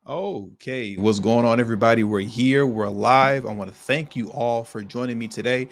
Okay, what's going on, everybody? We're here, we're live. I want to thank you all for joining me today.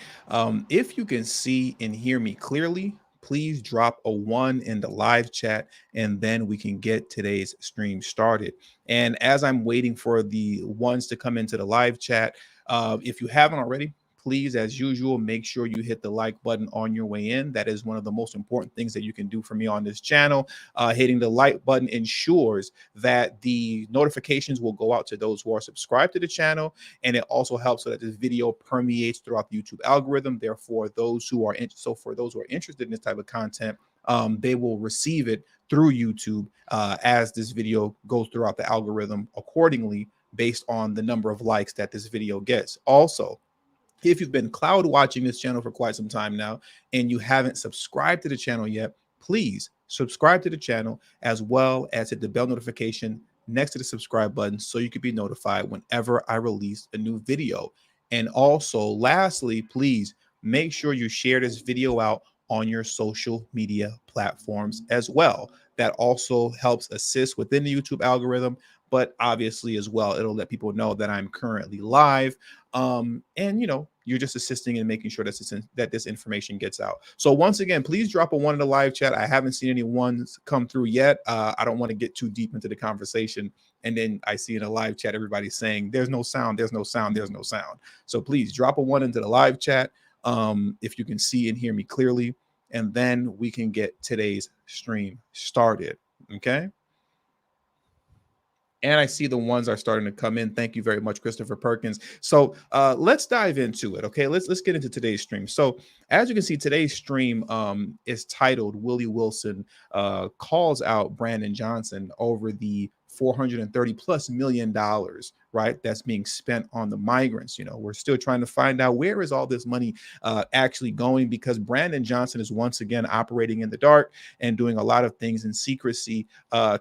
If you can see and hear me clearly, please drop a one in the live chat and then we can get today's stream started. And as I'm waiting for the ones to come into the live chat, if you haven't already, please, as usual, make sure you hit the like button on your way in. That is one of the most important things that you can do for me on this channel. Hitting the like button ensures that the notifications will go out to those who are subscribed to the channel, and it also helps so that this video permeates throughout the YouTube algorithm. Therefore, for those who are interested in this type of content, they will receive it through YouTube as this video goes throughout the algorithm accordingly based on the number of likes that this video gets. Also, if you've been cloud watching this channel for quite some time now and you haven't subscribed to the channel yet, please subscribe to the channel as well as hit the bell notification next to the subscribe button so you can be notified whenever I release a new video. And also, lastly, please make sure you share this video out on your social media platforms as well. That also helps assist within the YouTube algorithm, but obviously as well, it'll let people know that I'm currently live. And you're just assisting in making sure that this information gets out. So once again, please drop a one in the live chat. I haven't seen any ones come through yet. I don't want to get too deep into the conversation. And then I see in a live chat, everybody saying there's no sound, there's no sound, there's no sound. So please drop a one into the live chat if you can see and hear me clearly. And then we can get today's stream started. Okay. And I see the ones are starting to come in. Thank you very much, Christopher Perkins. So let's dive into it. Okay, let's get into today's stream. So as you can see, today's stream is titled "Willie Wilson calls out Brandon Johnson over the $430+ million, right? That's being spent on the migrants. We're still trying to find out where is all this money actually going, because Brandon Johnson is once again operating in the dark and doing a lot of things in secrecy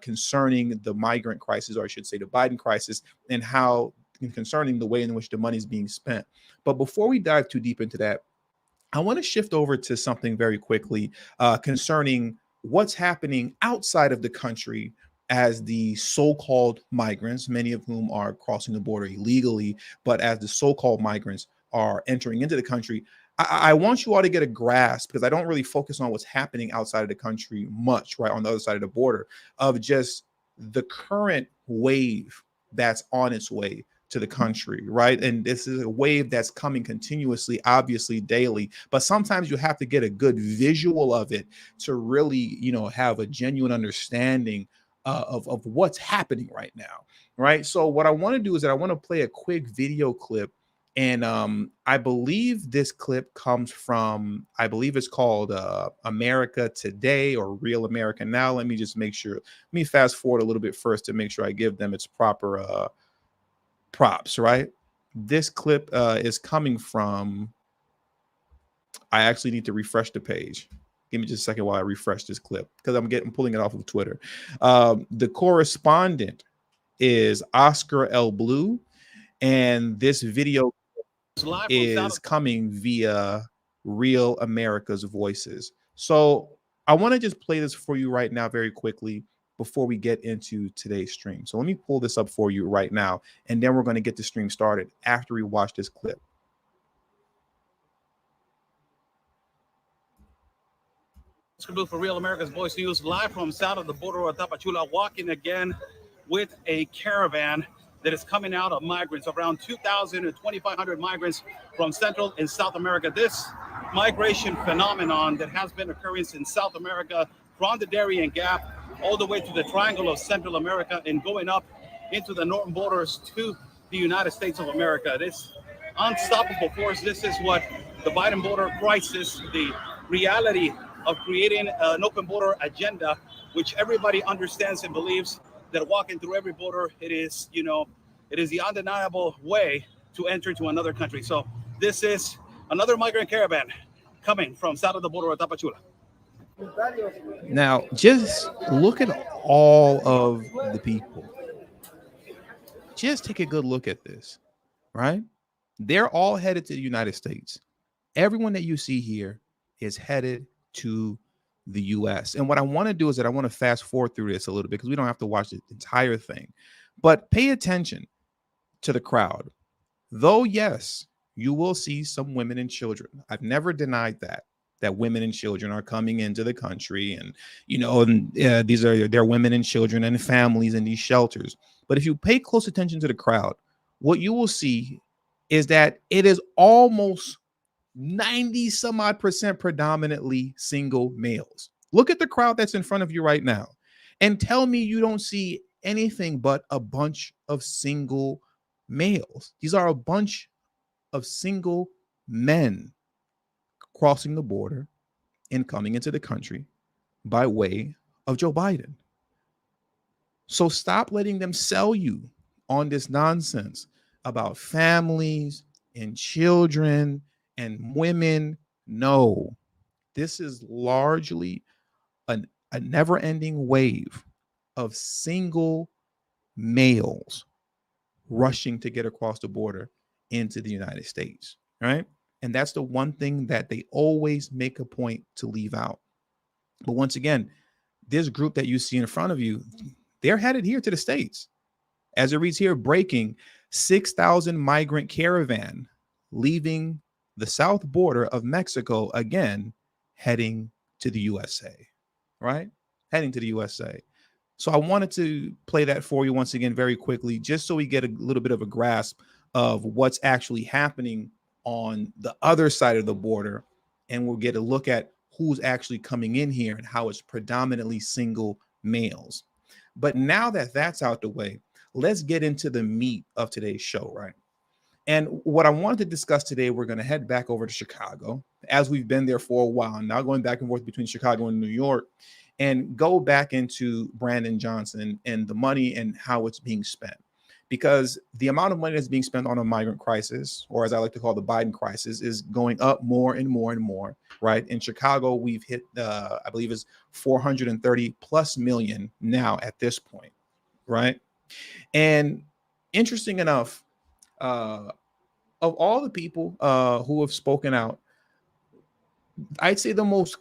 concerning the migrant crisis, or I should say the Biden crisis, and how concerning the way in which the money is being spent. But before we dive too deep into that, I want to shift over to something very quickly concerning what's happening outside of the country as the so-called migrants, many of whom are crossing the border illegally, but as the so-called migrants are entering into the country. I want you all to get a grasp, because I don't really focus on what's happening outside of the country much, right, on the other side of the border, of just the current wave that's on its way to the country, right? And this is a wave that's coming continuously, obviously daily, but sometimes you have to get a good visual of it to really, have a genuine understanding of what's happening right now, right? So what I want to do is that I want to play a quick video clip. And I believe this clip comes from, I believe it's called America Today or Real America Now. Let me just make sure. Let me fast forward a little bit first to make sure I give them its proper props, right? This clip is coming from, I actually need to refresh the page. Give me just a second while I refresh this clip, because I'm pulling it off of Twitter. The correspondent is Oscar L. Blue, and this video is coming via Real America's Voices. So I want to just play this for you right now very quickly before we get into today's stream. So let me pull this up for you right now, and then we're going to get the stream started after we watch this clip. For Real America's Voice News, live from south of the border of Tapachula, walking again with a caravan that is coming out of migrants, around 2,000 to 2,500 migrants from Central and South America. This migration phenomenon that has been occurring in South America, from the Darien Gap all the way to the Triangle of Central America and going up into the northern borders to the United States of America. This unstoppable force, this is what the Biden border crisis, the reality of creating an open border agenda, which everybody understands and believes that walking through every border, it is the undeniable way to enter to another country. So this is another migrant caravan coming from south of the border of Tapachula. Now, just look at all of the people. Just take a good look at this, right? They're all headed to the United States. Everyone that you see here is headed to the US. And what I want to do is that I want to fast forward through this a little bit, because we don't have to watch the entire thing. But pay attention to the crowd. Though, yes, you will see some women and children. I've never denied that women and children are coming into the country, and these are their women and children and families in these shelters. But if you pay close attention to the crowd, what you will see is that it is almost 90 some odd percent predominantly single males. Look at the crowd that's in front of you right now and tell me you don't see anything but a bunch of single males. These are a bunch of single men crossing the border and coming into the country by way of Joe Biden. So stop letting them sell you on this nonsense about families and children and women. No, this is largely a never ending wave of single males rushing to get across the border into the United States, right? And that's the one thing that they always make a point to leave out. But once again, this group that you see in front of you, they're headed here to the States. As it reads here, breaking 6,000 migrant caravan leaving the south border of Mexico again, heading to the USA, right? Heading to the USA. So I wanted to play that for you once again very quickly, just so we get a little bit of a grasp of what's actually happening on the other side of the border. And we'll get a look at who's actually coming in here and how it's predominantly single males. But now that that's out the way, let's get into the meat of today's show, right? And what I wanted to discuss today, we're going to head back over to Chicago, as we've been there for a while now, going back and forth between Chicago and New York, and go back into Brandon Johnson and the money and how it's being spent. Because the amount of money that's being spent on a migrant crisis, or as I like to call the Biden crisis, is going up more and more and more, right? In Chicago, we've hit, I believe it's 430 plus million now at this point, right? And interesting enough, of all the people who have spoken out, I'd say the most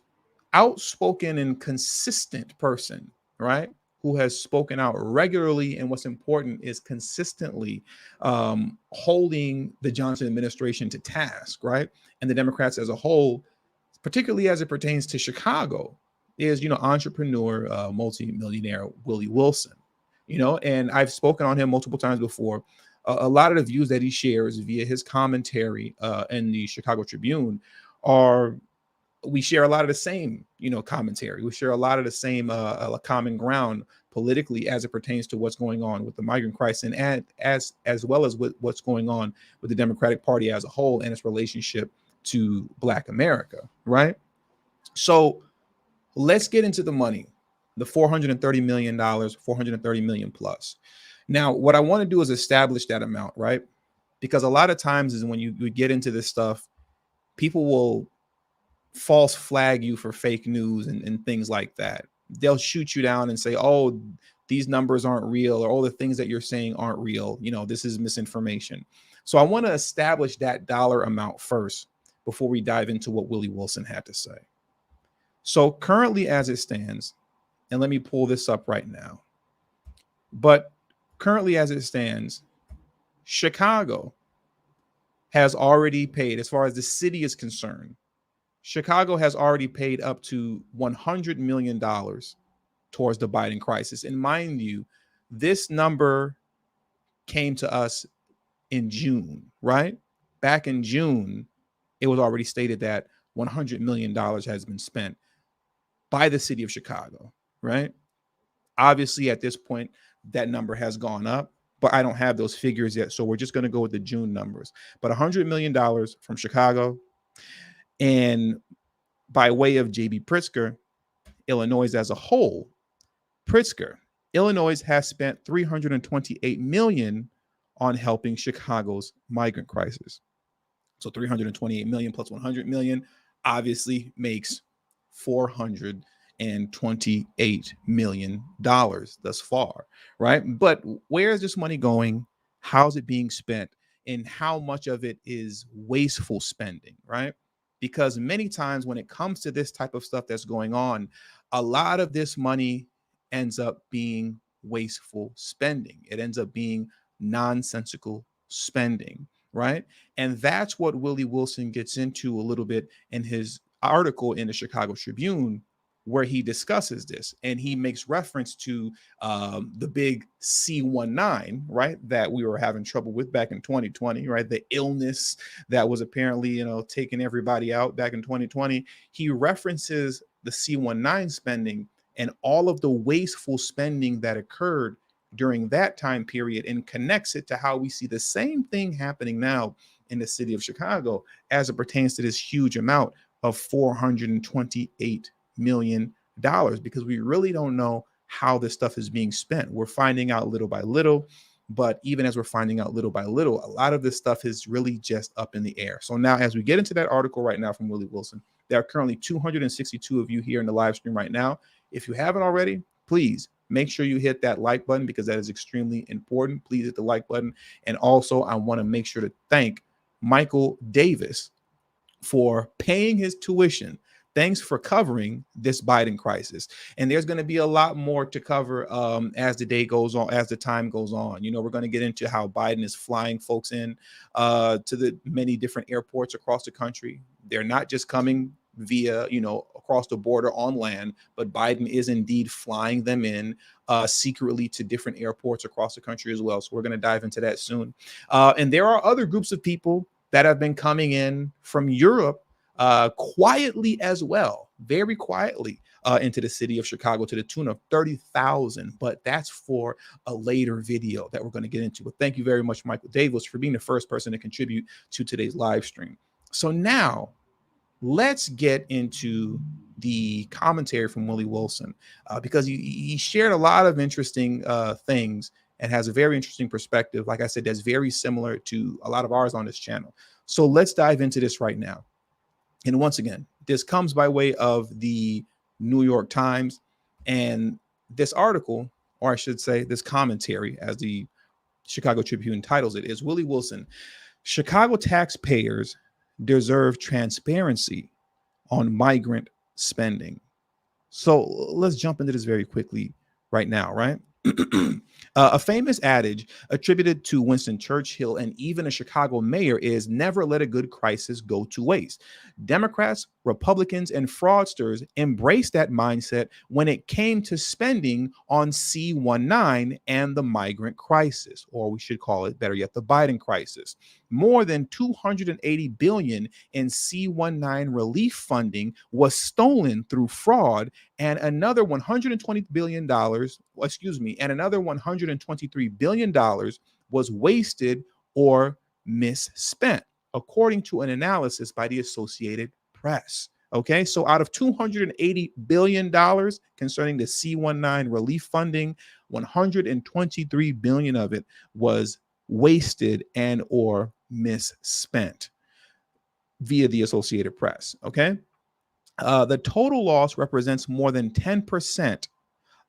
outspoken and consistent person, right, who has spoken out regularly, and what's important is consistently holding the Johnson administration to task, right, and the Democrats as a whole, particularly as it pertains to Chicago, is entrepreneur, multi-millionaire Willie Wilson. And I've spoken on him multiple times before. A lot of the views that he shares via his commentary in the Chicago Tribune are, we share a lot of the same, commentary. We share a lot of the same common ground politically as it pertains to what's going on with the migrant crisis, and as well as with what's going on with the Democratic Party as a whole and its relationship to Black America, right? So let's get into the money, the $430 million, 430 million plus. Now, what I want to do is establish that amount, right? Because a lot of times is when you get into this stuff, people will false flag you for fake news and things like that. They'll shoot you down and say, oh, these numbers aren't real, or all the things that you're saying aren't real. This is misinformation. So I want to establish that dollar amount first before we dive into what Willie Wilson had to say. So currently as it stands, and let me pull this up right now, but currently as it stands, Chicago has already paid, as far as the city is concerned, Chicago has already paid up to $100 million towards the Biden crisis. And mind you, this number came to us in June, right? Back in June, it was already stated that $100 million has been spent by the city of Chicago, right? Obviously, at this point, that number has gone up, but I don't have those figures yet. So we're just going to go with the June numbers. But $100 million from Chicago, and by way of J.B. Pritzker, Illinois as a whole, Pritzker, Illinois has spent $328 million on helping Chicago's migrant crisis. So 328 million plus 100 million obviously makes $428 million thus far, right? But where is this money going? How's it being spent? And how much of it is wasteful spending, right? Because many times when it comes to this type of stuff that's going on, a lot of this money ends up being wasteful spending. It ends up being nonsensical spending, right? And that's what Willie Wilson gets into a little bit in his article in the Chicago Tribune, where he discusses this, and he makes reference to the big C19, right, that we were having trouble with back in 2020, right? The illness that was apparently, taking everybody out back in 2020. He references the C19 spending and all of the wasteful spending that occurred during that time period, and connects it to how we see the same thing happening now in the city of Chicago as it pertains to this huge amount of $428 million, because we really don't know how this stuff is being spent. We're finding out little by little, but even as we're finding out little by little, a lot of this stuff is really just up in the air. So now, as we get into that article right now from Willie Wilson, there are currently 262 of you here in the live stream right now. If you haven't already, please make sure you hit that like button, because that is extremely important. Please hit the like button. And also, I want to make sure to thank Michael Davis for paying his tuition. Thanks for covering this Biden crisis. And there's going to be a lot more to cover as the day goes on, as the time goes on. We're going to get into how Biden is flying folks in to the many different airports across the country. They're not just coming via, across the border on land, but Biden is indeed flying them in secretly to different airports across the country as well. So we're going to dive into that soon. And there are other groups of people that have been coming in from Europe quietly as well, very quietly into the city of Chicago to the tune of 30,000. But that's for a later video that we're going to get into. But thank you very much, Michael Davis, for being the first person to contribute to today's live stream. So now let's get into the commentary from Willie Wilson, because he shared a lot of interesting things and has a very interesting perspective. Like I said, that's very similar to a lot of ours on this channel. So let's dive into this right now. And once again, this comes by way of the New York Times, and this article, or I should say this commentary, as the Chicago Tribune titles it, is Willie Wilson: Chicago taxpayers deserve transparency on migrant spending. So let's jump into this very quickly right now, right? A famous adage attributed to Winston Churchill and even a Chicago mayor is never let a good crisis go to waste. Democrats, Republicans, and fraudsters embraced that mindset when it came to spending on C19 and the migrant crisis, or we should call it, better yet, the Biden crisis. More than $280 billion in C19 relief funding was stolen through fraud, and another $123 billion was wasted or misspent, according to an analysis by the Associated Press. Okay, so out of $280 billion concerning the C19 relief funding, $123 billion of it was wasted and or misspent via the Associated Press. Okay, the total loss represents more than 10%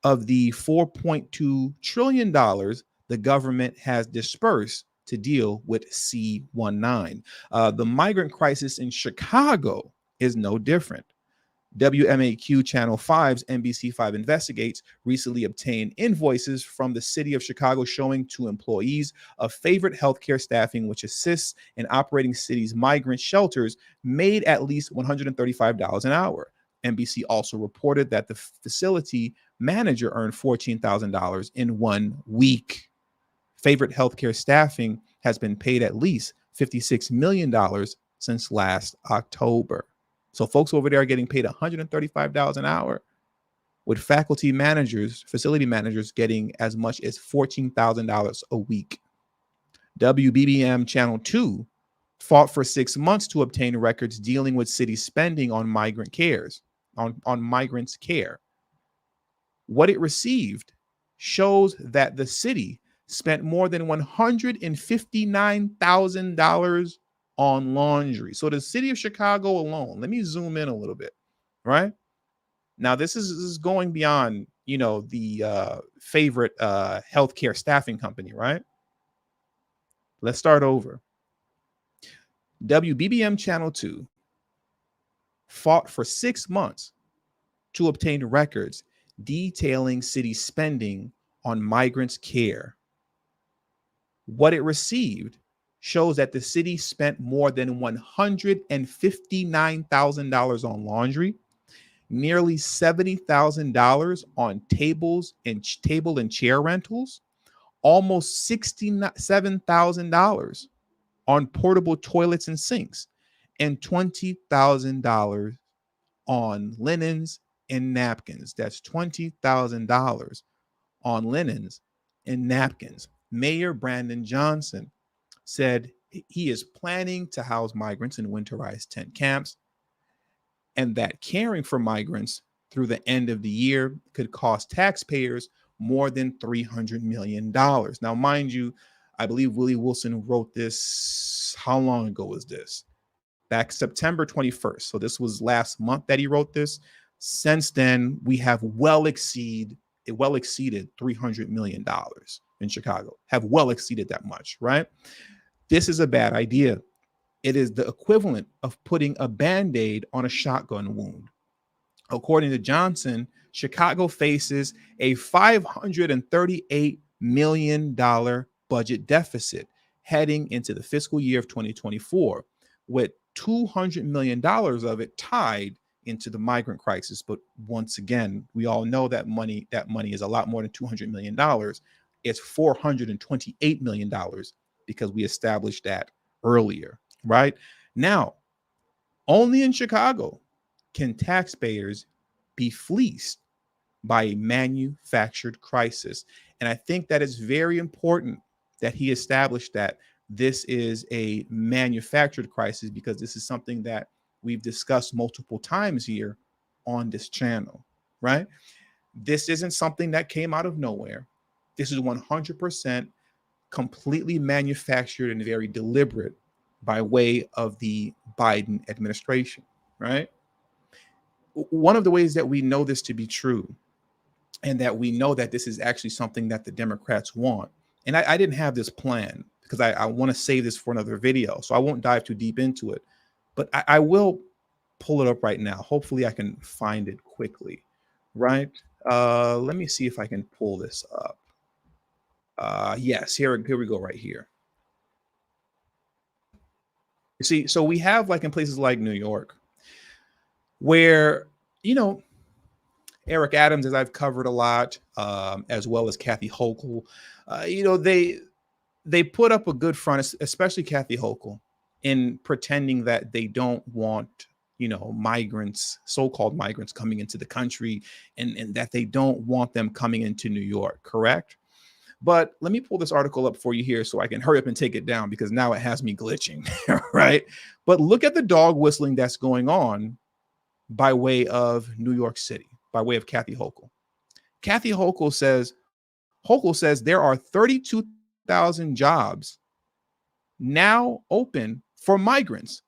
of the $4.2 trillion the government has dispersed to deal with C19. The migrant crisis in Chicago is no different. WMAQ Channel 5's NBC5 Investigates recently obtained invoices from the city of Chicago showing to employees of favorite healthcare staffing, which assists in operating city's migrant shelters, made at least $135 an hour. NBC also reported that the facility manager earned $14,000 in 1 week. Favorite healthcare staffing has been paid at least $56 million since last October. So folks over there are getting paid $135 an hour, with faculty managers, facility managers getting as much as $14,000 a week. WBBM Channel 2 fought for 6 months to obtain records dealing with city spending on migrant cares, on migrants' care. What it received shows that the city spent more than $159,000 on laundry. So the city of Chicago alone, let me zoom in a little bit, right? Now, this is going beyond, the favorite healthcare staffing company, right? Let's start over. WBBM Channel 2 fought for 6 months to obtain records detailing city spending on migrants' care. What it received shows that the city spent more than $159,000 on laundry, nearly $70,000 on table and chair rentals, almost $67,000 on portable toilets and sinks, and $20,000 on linens and napkins. That's $20,000 on linens and napkins. Mayor Brandon Johnson said he is planning to house migrants in winterized tent camps, and that caring for migrants through the end of the year could cost taxpayers more than $300 million. Now, mind you, I believe Willie Wilson wrote this. How long ago was this? Back September 21st. So this was last month that he wrote this. Since then, we have well exceeded $300 million in Chicago, have well exceeded that much, right? This is a bad idea. It is the equivalent of putting a Band-Aid on a shotgun wound. According to Johnson, Chicago faces a $538 million budget deficit heading into the fiscal year of 2024, with $200 million of it tied into the migrant crisis. But once again, we all know that money is a lot more than $200 million. It's $428 million because we established that earlier, right? Now, only in Chicago can taxpayers be fleeced by a manufactured crisis. And I think that it's very important that he established that this is a manufactured crisis, because this is something that we've discussed multiple times here on this channel, right? This isn't something that came out of nowhere. This is 100% completely manufactured and very deliberate by way of the Biden administration, right? One of the ways that we know this to be true, and that we know that this is actually something that the Democrats want, and I didn't have this plan because I want to save this for another video, so I won't dive too deep into it, but I will pull it up right now. Hopefully I can find it quickly, right? Let me see if I can pull this up. Yes, here we go right here. You see, so we have, like, in places like New York, where, Eric Adams, as I've covered a lot, as well as Kathy Hochul, they put up a good front, especially Kathy Hochul, in pretending that they don't want, migrants, so-called migrants, coming into the country, and that they don't want them coming into New York, correct? But let me pull this article up for you here so I can hurry up and take it down, because now it has me glitching, right? But look at the dog whistling that's going on by way of New York City, by way of Kathy Hochul. Kathy Hochul says there are 32,000 jobs now open for migrants,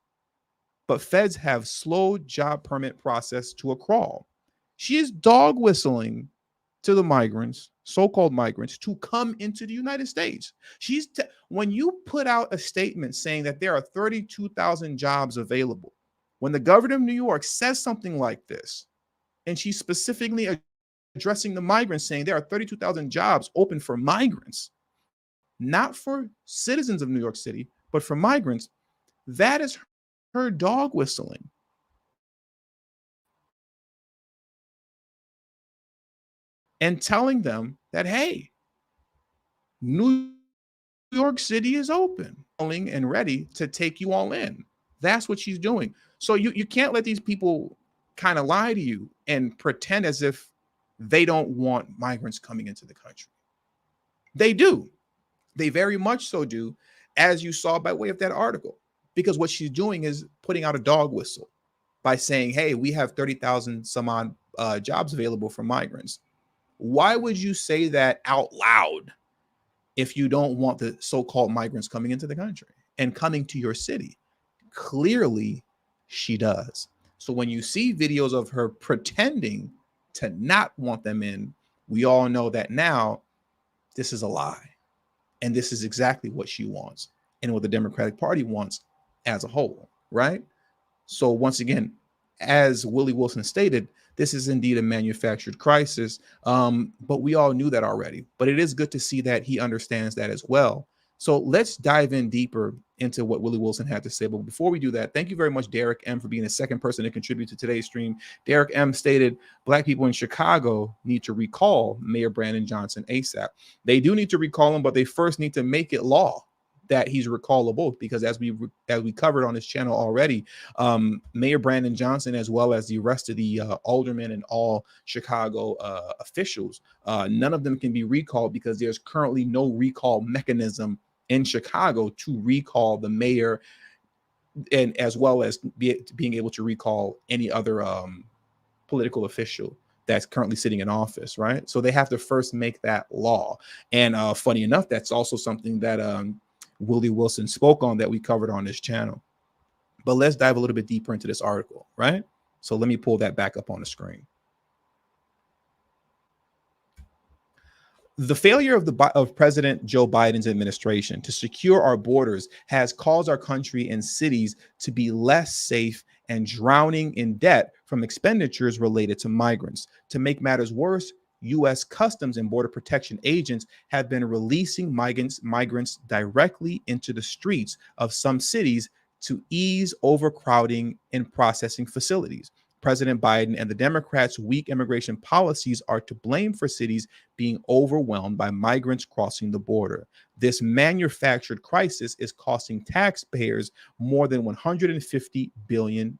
but feds have slowed job permit process to a crawl. She is dog whistling to the migrants, so-called migrants, to come into the United States. When you put out a statement saying that there are 32,000 jobs available, when the governor of New York says something like this, and she's specifically addressing the migrants, saying there are 32,000 jobs open for migrants, not for citizens of New York City, but for migrants, that is her dog whistling. And telling them that, hey, New York City is open and ready to take you all in. That's what she's doing. So you can't let these people kind of lie to you and pretend as if they don't want migrants coming into the country. They do. They very much so do, as you saw by way of that article, because what she's doing is putting out a dog whistle by saying, hey, we have 30,000 some odd jobs available for migrants. Why would you say that out loud if you don't want the so-called migrants coming into the country and coming to your city? Clearly, she does. So when you see videos of her pretending to not want them in, we all know that now this is a lie. And this is exactly what she wants and what the Democratic Party wants as a whole, right? So once again, as Willie Wilson stated, this is indeed a manufactured crisis. But we all knew that already. But it is good to see that he understands that as well. So let's dive in deeper into what Willie Wilson had to say. But before we do that, thank you very much, Derek M., for being the second person to contribute to today's stream. Derek M. stated, Black people in Chicago need to recall Mayor Brandon Johnson ASAP. They do need to recall him, but they first need to make it law that he's recallable, because as we covered on this channel already, Mayor Brandon Johnson, as well as the rest of the aldermen and all Chicago officials, none of them can be recalled because there's currently no recall mechanism in Chicago to recall the mayor, and as well as being able to recall any other political official that's currently sitting in office, right? So they have to first make that law. And funny enough, that's also something that Willie Wilson spoke on that we covered on this channel. But let's dive a little bit deeper into this article, right? So let me pull that back up on the screen. The failure of President Joe Biden's administration to secure our borders has caused our country and cities to be less safe and drowning in debt from expenditures related to migrants. To make matters worse, U.S. Customs and Border Protection agents have been releasing migrants directly into the streets of some cities to ease overcrowding in processing facilities. President Biden and the Democrats' weak immigration policies are to blame for cities being overwhelmed by migrants crossing the border. This manufactured crisis is costing taxpayers more than $150 billion.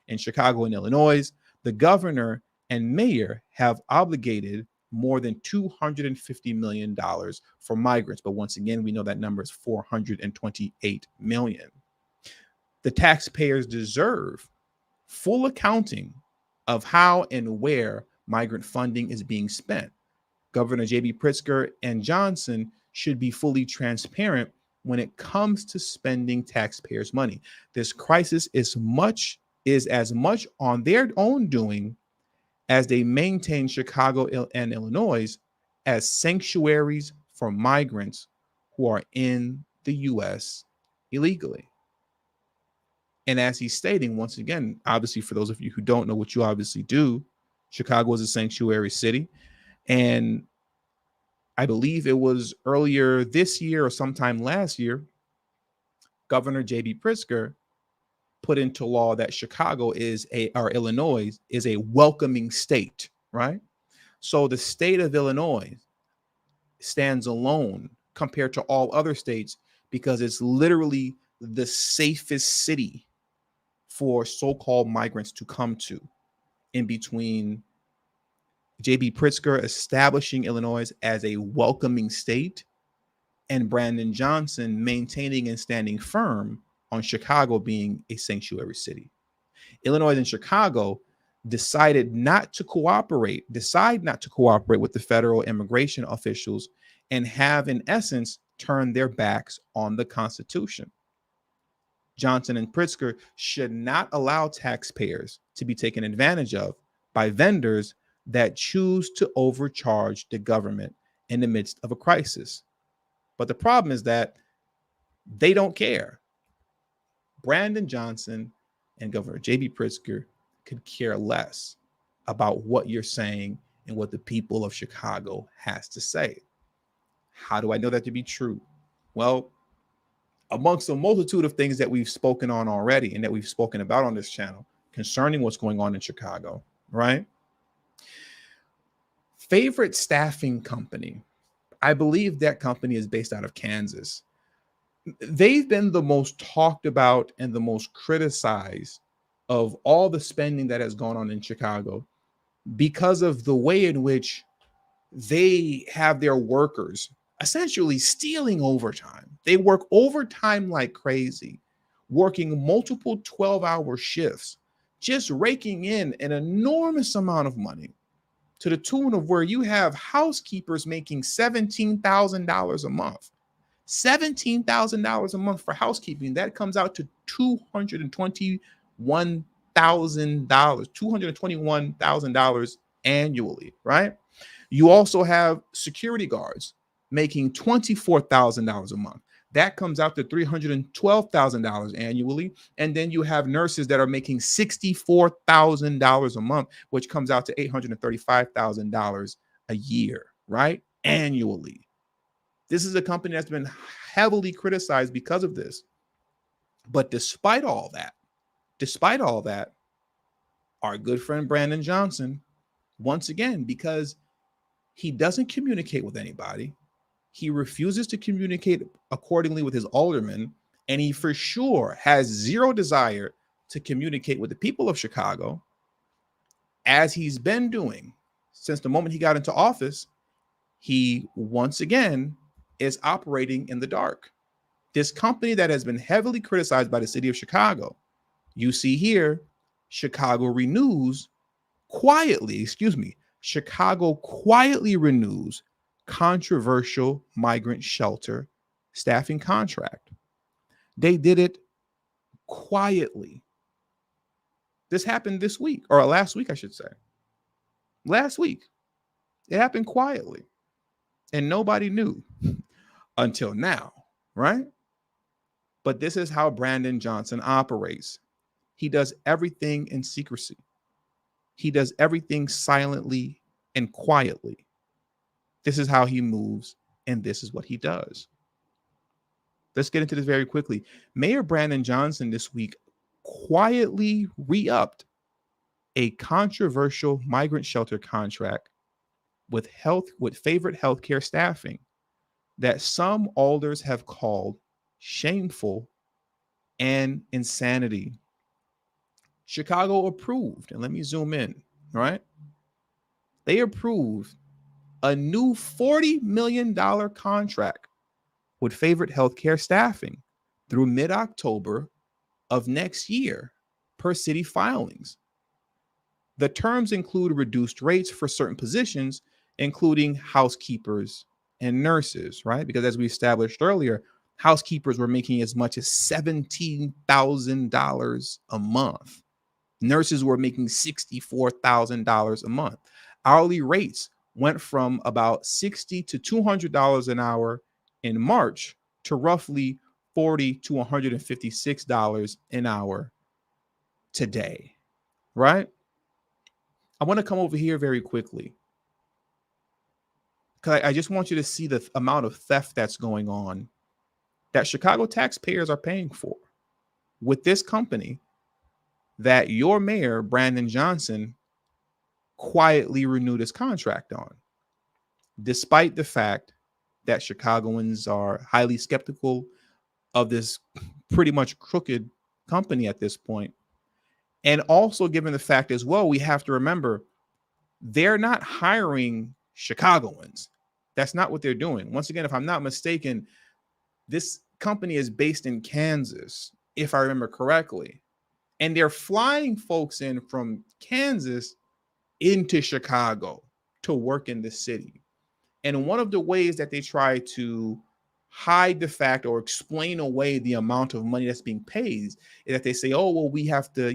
In Chicago and Illinois, the governor and mayor have obligated more than $250 million for migrants. But once again, we know that number is $428 million. The taxpayers deserve full accounting of how and where migrant funding is being spent. Governor J.B. Pritzker and Johnson should be fully transparent when it comes to spending taxpayers' money. This crisis is as much on their own doing as they maintain Chicago and Illinois as sanctuaries for migrants who are in the U.S. illegally. And as he's stating, once again, obviously, for those of you who don't know what you obviously do, Chicago is a sanctuary city. And I believe it was earlier this year or sometime last year, Governor J.B. Pritzker put into law that Illinois is a welcoming state, right? So the state of Illinois stands alone compared to all other states because it's literally the safest city for so-called migrants to come to, in between J.B. Pritzker establishing Illinois as a welcoming state and Brandon Johnson maintaining and standing firm on Chicago being a sanctuary city. Illinois and Chicago decide not to cooperate with the federal immigration officials and have, in essence, turned their backs on the Constitution. Johnson and Pritzker should not allow taxpayers to be taken advantage of by vendors that choose to overcharge the government in the midst of a crisis. But the problem is that they don't care. Brandon Johnson and Governor J.B. Pritzker could care less about what you're saying and what the people of Chicago has to say. How do I know that to be true? Well, amongst a multitude of things that we've spoken on already and that we've spoken about on this channel concerning what's going on in Chicago, right? Favorite staffing company. I believe that company is based out of Kansas. They've been the most talked about and the most criticized of all the spending that has gone on in Chicago because of the way in which they have their workers essentially stealing overtime. They work overtime like crazy, working multiple 12-hour shifts, just raking in an enormous amount of money to the tune of where you have housekeepers making $17,000 a month. $17,000 a month for housekeeping. That comes out to $221,000 annually, right? You also have security guards making $24,000 a month. That comes out to $312,000 annually. And then you have nurses that are making $64,000 a month, which comes out to $835,000 a year, right? Annually. This is a company that's been heavily criticized because of this. But despite all that, our good friend Brandon Johnson, once again, because he doesn't communicate with anybody, he refuses to communicate accordingly with his aldermen, and he for sure has zero desire to communicate with the people of Chicago, as he's been doing since the moment he got into office. He once again is operating in the dark. This company that has been heavily criticized by the city of Chicago, you see here, Chicago quietly renews controversial migrant shelter staffing contract. They did it quietly. This happened this week, or last week, I should say. Last week. It happened quietly. And nobody knew until now, right? But this is how Brandon Johnson operates. He does everything in secrecy. He does everything silently and quietly. This is how he moves, and this is what he does. Let's get into this very quickly. Mayor Brandon Johnson this week quietly re-upped a controversial migrant shelter contract with favorite healthcare staffing that some alders have called shameful and insanity. Chicago approved, and let me zoom in, right? They approved a new $40 million contract with favorite healthcare staffing through mid-October of next year per city filings. The terms include reduced rates for certain positions, including housekeepers and nurses, right? Because as we established earlier, housekeepers were making as much as $17,000 a month. Nurses were making $64,000 a month. Hourly rates went from about $60 to $200 an hour in March to roughly $40 to $156 an hour today, right? I want to come over here very quickly, because I just want you to see the amount of theft that's going on that Chicago taxpayers are paying for with this company that your mayor, Brandon Johnson, quietly renewed his contract on, despite the fact that Chicagoans are highly skeptical of this pretty much crooked company at this point. And also given the fact as well, we have to remember, they're not hiring Chicagoans. That's not what they're doing. Once again, if I'm not mistaken, this company is based in Kansas, if I remember correctly. And they're flying folks in from Kansas into Chicago to work in the city. And one of the ways that they try to hide the fact or explain away the amount of money that's being paid is that they say, oh, well, we have to,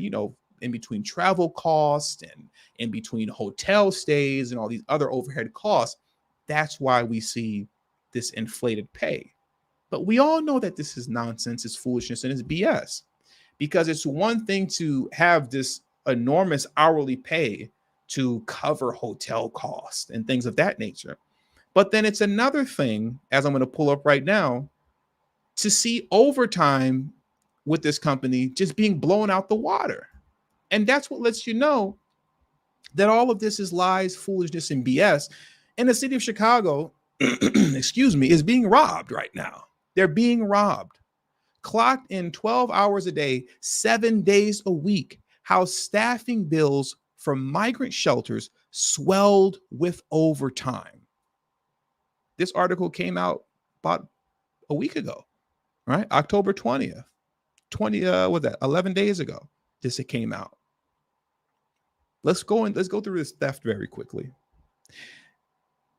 in between travel costs and in between hotel stays and all these other overhead costs, that's why we see this inflated pay. But we all know that this is nonsense, it's foolishness, and it's BS. Because it's one thing to have this enormous hourly pay to cover hotel costs and things of that nature. But then it's another thing, as I'm going to pull up right now, to see overtime with this company just being blown out the water. And that's what lets you know that all of this is lies, foolishness, and BS. And the city of Chicago, is being robbed right now. They're being robbed. Clocked in 12 hours a day, 7 days a week, how staffing bills for migrant shelters swelled with overtime. This article came out about a week ago, right? October 20th. 11 days ago, this came out. Let's go through this theft very quickly.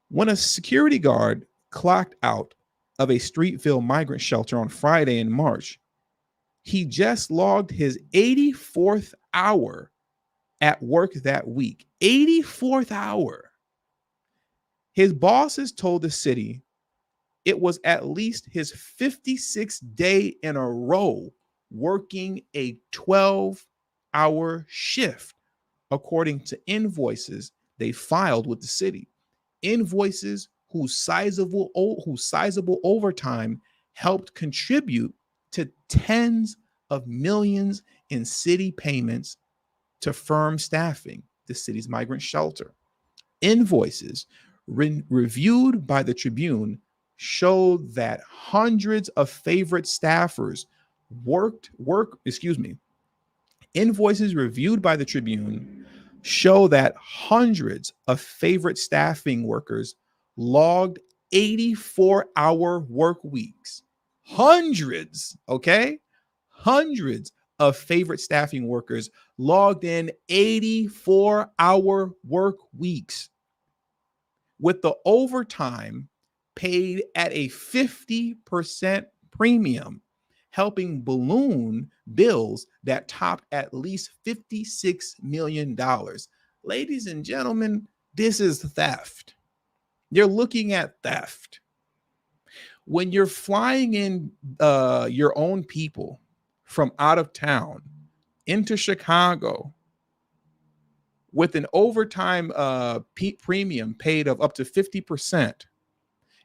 When a security guard clocked out of a Streetville migrant shelter on Friday in March, he just logged his 84th hour at work that week. 84th hour. His bosses told the city It was at least his 56th day in a row working a 12-hour shift, according to invoices they filed with the city. Invoices whose sizable overtime helped contribute to tens of millions in city payments to firm staffing the city's migrant shelter. Invoices reviewed by the Tribune showed that hundreds of favorite staffers invoices reviewed by the Tribune show that hundreds of favorite staffing workers logged 84-hour work weeks. Hundreds, okay? Hundreds of favorite staffing workers logged in 84-hour work weeks, with the overtime paid at a 50% premium, helping balloon bills that topped at least $56 million. Ladies and gentlemen, this is theft. You're looking at theft. When you're flying in your own people from out of town into Chicago with an overtime premium paid of up to 50%,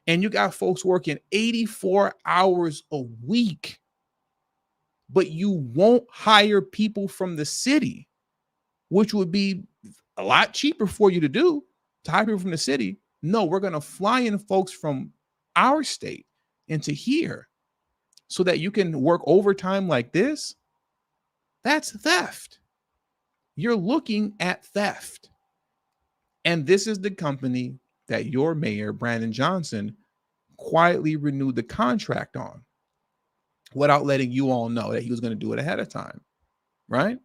and you got folks working 84 hours a week, but you won't hire people from the city, which would be a lot cheaper for you to hire people from the city. No, we're going to fly in folks from our state into here so that you can work overtime like this. That's theft. You're looking at theft. And this is the company that your mayor, Brandon Johnson, quietly renewed the contract on without letting you all know that he was going to do it ahead of time, right?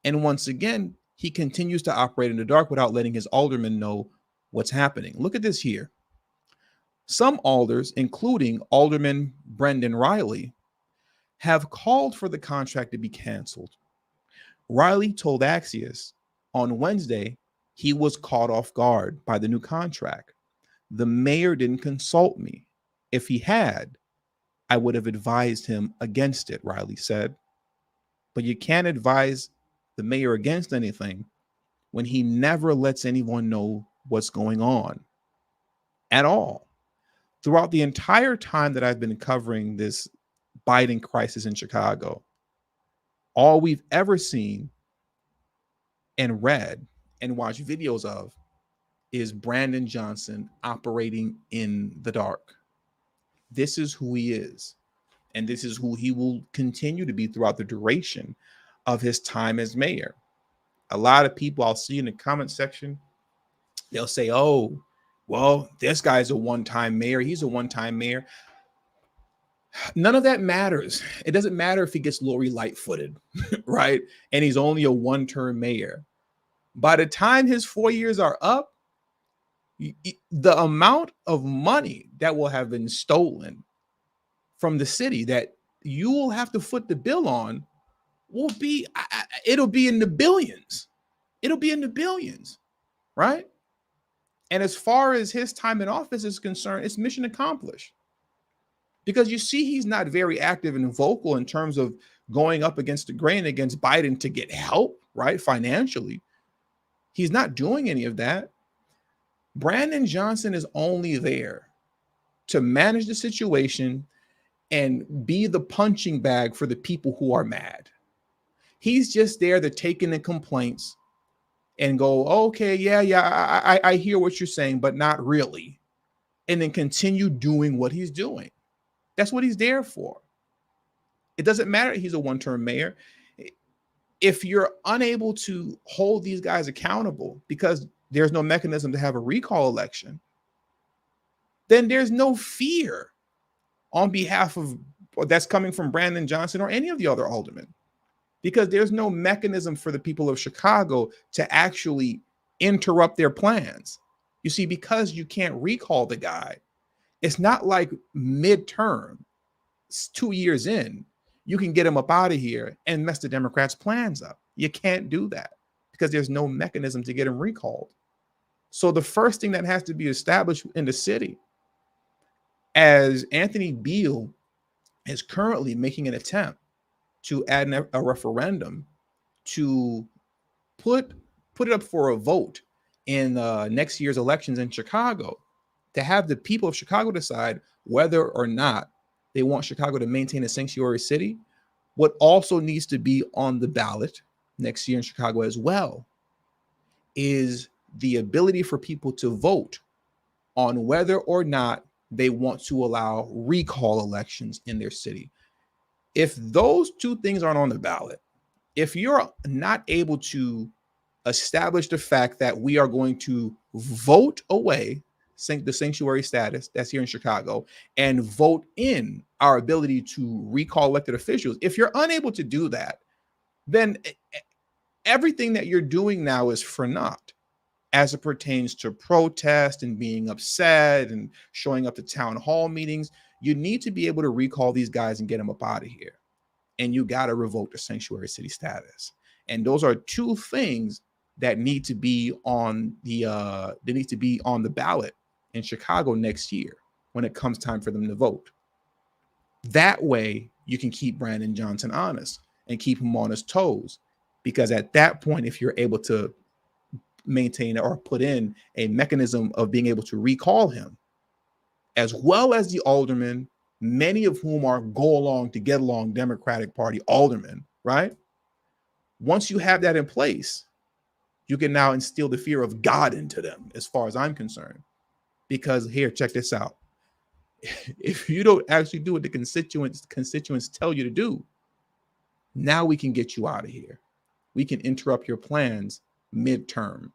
And once again, he continues to operate in the dark without letting his aldermen know what's happening. Look at this here. Some alders, including Alderman Brendan Riley, have called for the contract to be canceled. Riley told Axios on Wednesday he was caught off guard by the new contract. The mayor didn't consult me. If he had, I would have advised him against it, Riley said. But you can't advise the mayor against anything when he never lets anyone know what's going on at all. Throughout the entire time that I've been covering this Biden crisis in Chicago, all we've ever seen and read and watched videos of is Brandon Johnson operating in the dark. This is who he is. And this is who he will continue to be throughout the duration of his time as mayor. A lot of people I'll see in the comment section, they'll say, oh, well, this guy's a one-time mayor. He's a one-time mayor. None of that matters. It doesn't matter if he gets Lori light-footed, right? And he's only a one-term mayor. By the time his 4 years are up, the amount of money that will have been stolen from the city that you will have to foot the bill on will be, it'll be in the billions. It'll be in the billions, right? And as far as his time in office is concerned, it's mission accomplished. Because you see, he's not very active and vocal in terms of going up against the grain against Biden to get help, right? Financially. He's not doing any of that. Brandon Johnson is only there to manage the situation and be the punching bag for the people who are mad. He's just there to take in the complaints and go, okay, yeah, I hear what you're saying, but not really. And then continue doing what he's doing. That's what he's there for. It doesn't matter if he's a one-term mayor. If you're unable to hold these guys accountable because there's no mechanism to have a recall election, then there's no fear on behalf of that's coming from Brandon Johnson or any of the other aldermen, because there's no mechanism for the people of Chicago to actually interrupt their plans. You see, because you can't recall the guy, it's not like midterm, it's 2 years in, you can get him up out of here and mess the Democrats' plans up. You can't do that because there's no mechanism to get him recalled. So the first thing that has to be established in the city as Anthony Beale is currently making an attempt to add a referendum to put it up for a vote in next year's elections in Chicago, to have the people of Chicago decide whether or not they want Chicago to maintain a sanctuary city. What also needs to be on the ballot next year in Chicago as well is the ability for people to vote on whether or not they want to allow recall elections in their city. If those two things aren't on the ballot, if you're not able to establish the fact that we are going to vote away the sanctuary status that's here in Chicago and vote in our ability to recall elected officials, if you're unable to do that, then everything that you're doing now is for naught as it pertains to protest and being upset and showing up to town hall meetings. You need to be able to recall these guys and get them up out of here. And you got to revoke the sanctuary city status. And those are two things that need to be on the ballot in Chicago next year when it comes time for them to vote. That way you can keep Brandon Johnson honest and keep him on his toes. Because at that point, if you're able to maintain or put in a mechanism of being able to recall him, as well as the aldermen, many of whom are go along to get along Democratic Party aldermen, right? Once you have that in place, you can now instill the fear of God into them, as far as I'm concerned. Because here, check this out. If you don't actually do what the constituents tell you to do, now we can get you out of here. We can interrupt your plans midterm.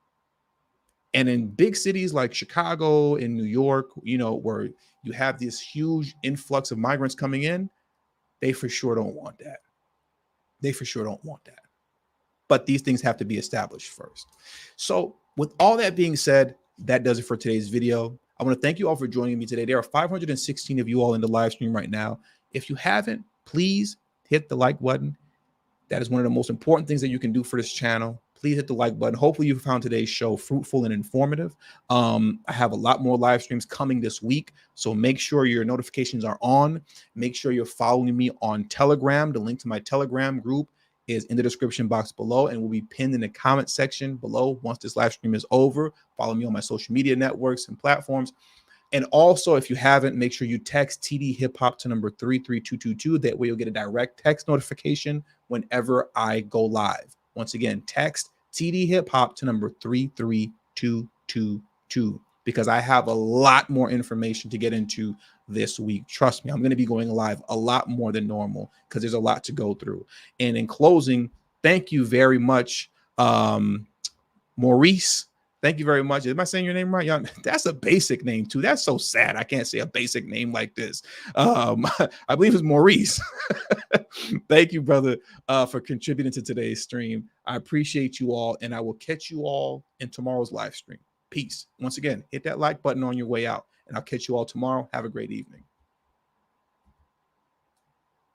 And in big cities like Chicago and New York, where you have this huge influx of migrants coming in, they for sure don't want that. They for sure don't want that. But these things have to be established first. So with all that being said, that does it for today's video. I want to thank you all for joining me today. There are 516 of you all in the live stream right now. If you haven't, please hit the like button. That is one of the most important things that you can do for this channel. Please hit the like button. Hopefully you found today's show fruitful and informative. I have a lot more live streams coming this week, so make sure your notifications are on. Make sure you're following me on Telegram. The link to my Telegram group is in the description box below and will be pinned in the comment section below once this live stream is over. Follow me on my social media networks and platforms. And also, if you haven't, make sure you text TD Hip Hop to number 33222. That way you'll get a direct text notification whenever I go live. Once again, text TD Hip Hop to number 33222 because I have a lot more information to get into this week. Trust me, I'm going to be going live a lot more than normal because there's a lot to go through. And in closing, thank you very much, Maurice. Thank you very much. Am I saying your name right? That's a basic name too. That's so sad. I can't say a basic name like this. I believe it's Maurice. Thank you, brother, for contributing to today's stream. I appreciate you all, and I will catch you all in tomorrow's live stream. Peace. Once again, hit that like button on your way out, and I'll catch you all tomorrow. Have a great evening.